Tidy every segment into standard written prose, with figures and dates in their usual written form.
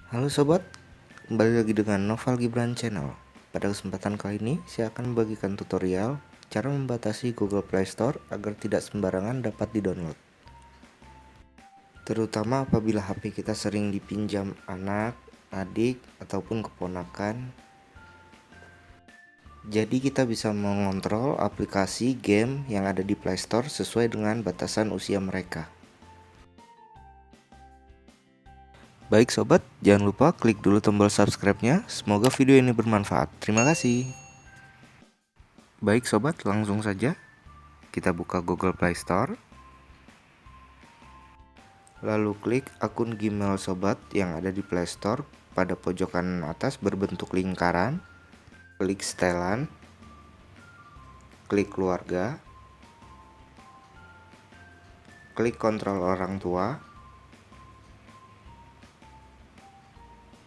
Halo sobat, kembali lagi dengan Noval Gibran Channel. Pada kesempatan kali ini, saya akan membagikan tutorial cara membatasi Google Play Store agar tidak sembarangan dapat di-download. Terutama apabila HP kita sering dipinjam anak, adik, ataupun keponakan. Jadi kita bisa mengontrol aplikasi game yang ada di Play Store sesuai dengan batasan usia mereka. Baik sobat, jangan lupa klik dulu tombol subscribe-nya. Semoga video ini bermanfaat. Terima kasih. Baik sobat, langsung saja kita buka Google Play Store. Lalu klik akun Gmail sobat yang ada di Play Store. Pada pojokan atas berbentuk lingkaran, klik setelan, klik keluarga, klik kontrol orang tua,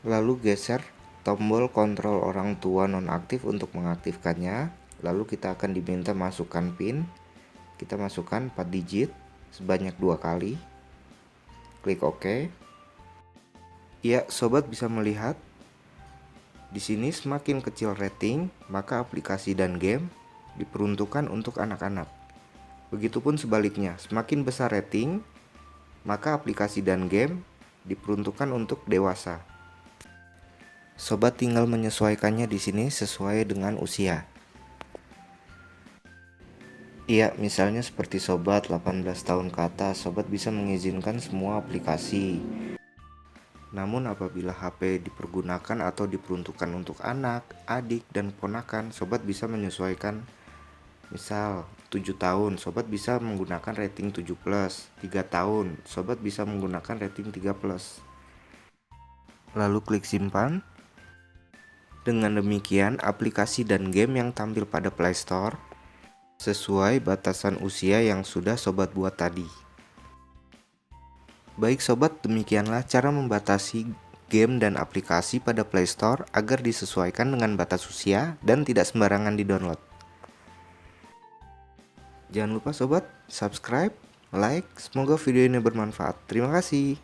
lalu geser tombol kontrol orang tua nonaktif untuk mengaktifkannya. Lalu kita akan diminta masukkan PIN. Kita masukkan 4 digit sebanyak 2 kali. Klik OK. Ya, sobat bisa melihat di sini semakin kecil rating, maka aplikasi dan game diperuntukkan untuk anak-anak. Begitupun sebaliknya, semakin besar rating, maka aplikasi dan game diperuntukkan untuk dewasa. Sobat tinggal menyesuaikannya di sini sesuai dengan usia. Iya, misalnya seperti sobat 18 tahun ke atas, sobat bisa mengizinkan semua aplikasi. Namun apabila HP dipergunakan atau diperuntukkan untuk anak, adik, dan ponakan, sobat bisa menyesuaikan. Misal 7 tahun, sobat bisa menggunakan rating 7+, 3 tahun, sobat bisa menggunakan rating 3+. Lalu klik simpan. Dengan demikian, aplikasi dan game yang tampil pada Play Store sesuai batasan usia yang sudah sobat buat tadi. Baik sobat, demikianlah cara membatasi game dan aplikasi pada Play Store agar disesuaikan dengan batas usia dan tidak sembarangan di-download. Jangan lupa sobat, subscribe, like, semoga video ini bermanfaat. Terima kasih.